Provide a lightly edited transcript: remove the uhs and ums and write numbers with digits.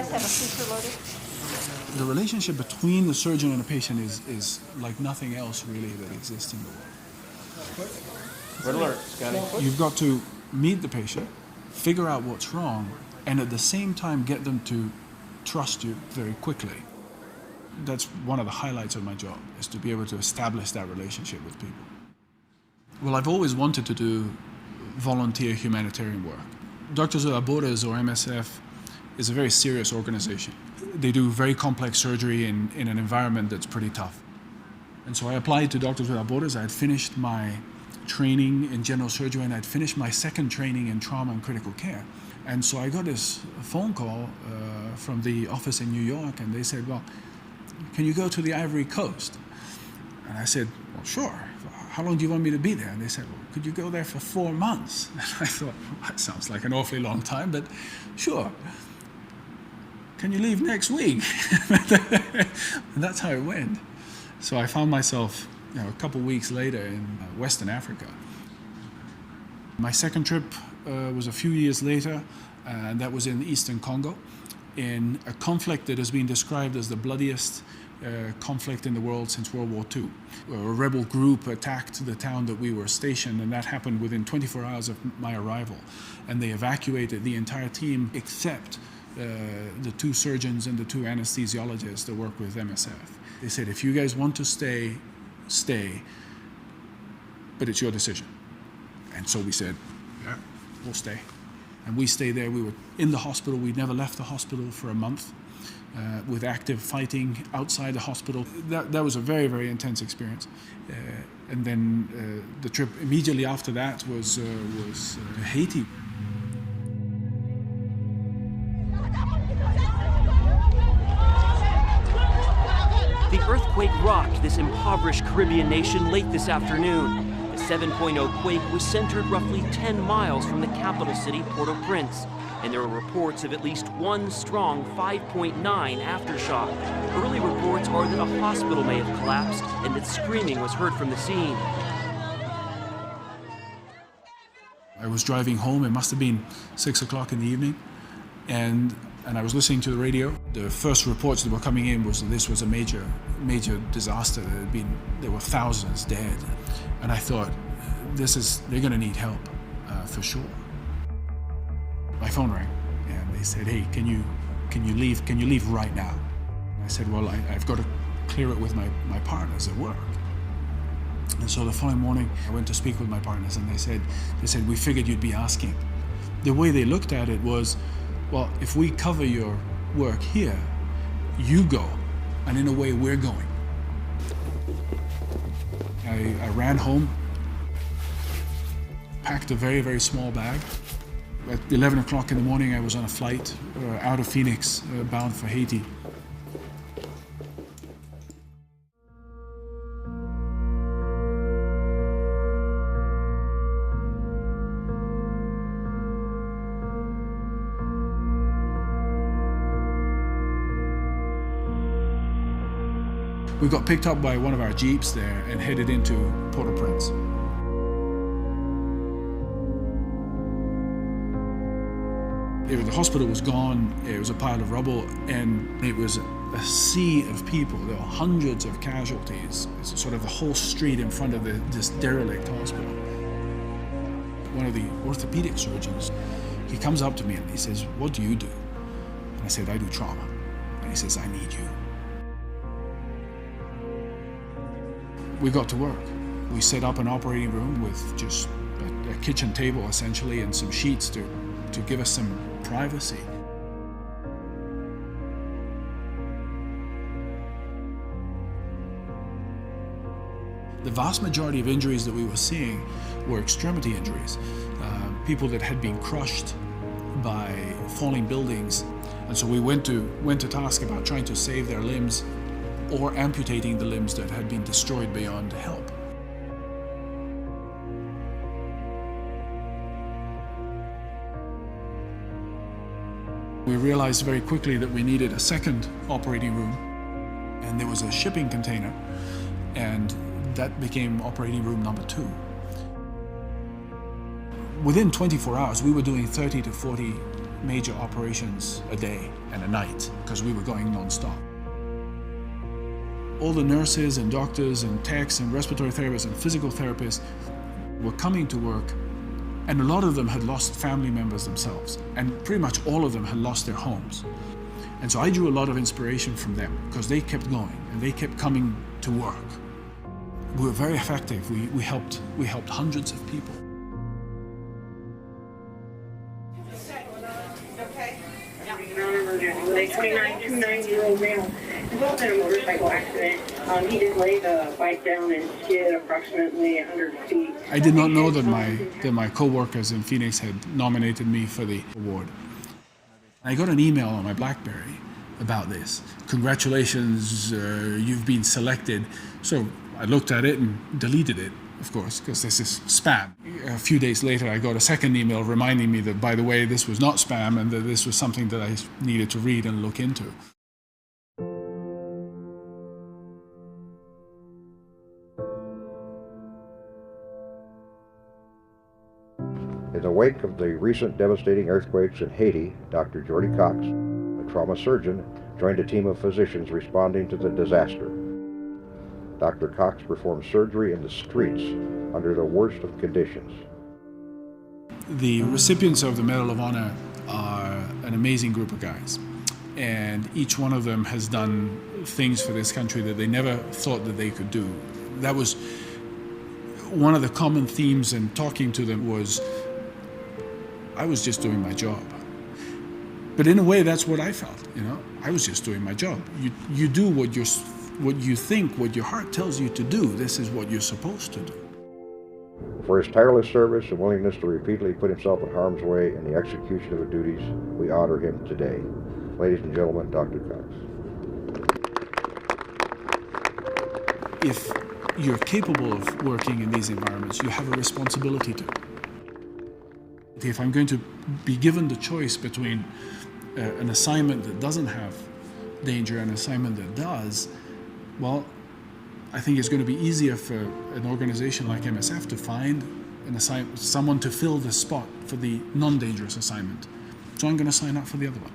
guys have a suture loaded? The relationship between the surgeon and the patient is like nothing else really that exists in the world. Red alert, Scotty. You've got to meet the patient, figure out what's wrong, and at the same time get them to trust you very quickly. That's one of the highlights of my job, is to be able to establish that relationship with people. Well, I've always wanted to do volunteer humanitarian work. Doctors Without Borders, or MSF, is a very serious organization. They do very complex surgery in an environment that's pretty tough. And so I applied to Doctors Without Borders. I had finished my training in general surgery, and I'd finished my second training in trauma and critical care. And so I got this phone call from the office in New York, and they said, well, can you go to the Ivory Coast? And I said, well, sure. How long do you want me to be there? And they said, well, could you go there for 4 months? And I thought, well, that sounds like an awfully long time, but sure. Can you leave next week? And that's how it went. So I found myself, a couple weeks later in Western Africa. My second trip was a few years later, and that was in Eastern Congo, in a conflict that has been described as the bloodiest conflict in the world since World War II. A rebel group attacked the town that we were stationed, and that happened within 24 hours of my arrival. And they evacuated the entire team except the 2 surgeons and the 2 anesthesiologists that work with MSF. They said, if you guys want to stay, stay, but it's your decision. And so we said, yeah, we'll stay. And we stayed there. We were in the hospital. We never left the hospital for a month. With active fighting outside the hospital. That was a very, very intense experience. And then the trip immediately after that was Haiti. The earthquake rocked this impoverished Caribbean nation late this afternoon. The 7.0 quake was centered roughly 10 miles from the capital city, Port-au-Prince. And there are reports of at least one strong 5.9 aftershock. Early reports are that a hospital may have collapsed and that screaming was heard from the scene. I was driving home. It must have been 6 o'clock in the evening, and I was listening to the radio. The first reports that were coming in was that this was a major disaster. There were thousands dead, and I thought, they're going to need help for sure. My phone rang, and they said, hey, can you leave right now? I said, well, I've got to clear it with my partners at work. And so the following morning, I went to speak with my partners, and they said, we figured you'd be asking. The way they looked at it was, well, if we cover your work here, you go, and in a way, we're going. I ran home, packed a very, very small bag. At 11 o'clock in the morning, I was on a flight out of Phoenix, bound for Haiti. We got picked up by one of our Jeeps there and headed into Port-au-Prince. The hospital was gone, it was a pile of rubble, and it was a sea of people. There were hundreds of casualties. It's sort of the whole street in front of this derelict hospital. One of the orthopedic surgeons, he comes up to me and he says, what do you do? And I said, I do trauma. And he says, I need you. We got to work. We set up an operating room with just a kitchen table, essentially, and some sheets to give us some privacy. The vast majority of injuries that we were seeing were extremity injuries, people that had been crushed by falling buildings, and so we went to task about trying to save their limbs or amputating the limbs that had been destroyed beyond help. We realized very quickly that we needed a second operating room, and there was a shipping container, and that became operating room number 2. Within 24 hours, we were doing 30 to 40 major operations a day and a night because we were going non-stop. All the nurses and doctors and techs and respiratory therapists and physical therapists were coming to work, and a lot of them had lost family members themselves, and pretty much all of them had lost their homes. And so I drew a lot of inspiration from them because they kept going and they kept coming to work. We were very effective. We helped hundreds of people. A 29-year-old male involved in a motorcycle accident. He did lay the bike down and skid approximately 100 feet. I did not know that my co-workers in Phoenix had nominated me for the award. I got an email on my BlackBerry about this. Congratulations, you've been selected. So I looked at it and deleted it, of course, because this is spam. A few days later, I got a second email reminding me that, by the way, this was not spam and that this was something that I needed to read and look into. In the wake of the recent devastating earthquakes in Haiti, Dr. Jordy Cox, a trauma surgeon, joined a team of physicians responding to the disaster. Dr. Cox performed surgery in the streets under the worst of conditions. The recipients of the Medal of Honor are an amazing group of guys, and each one of them has done things for this country that they never thought that they could do. That was one of the common themes in talking to them was, I was just doing my job. But in a way, that's what I felt, you know? I was just doing my job. You do what you think, what your heart tells you to do. This is what you're supposed to do. For his tireless service and willingness to repeatedly put himself in harm's way in the execution of his duties, we honor him today. Ladies and gentlemen, Dr. Cox. If you're capable of working in these environments, you have a responsibility to. If I'm going to be given the choice between an assignment that doesn't have danger and an assignment that does, well, I think it's going to be easier for an organization like MSF to find someone to fill the spot for the non-dangerous assignment. So I'm going to sign up for the other one.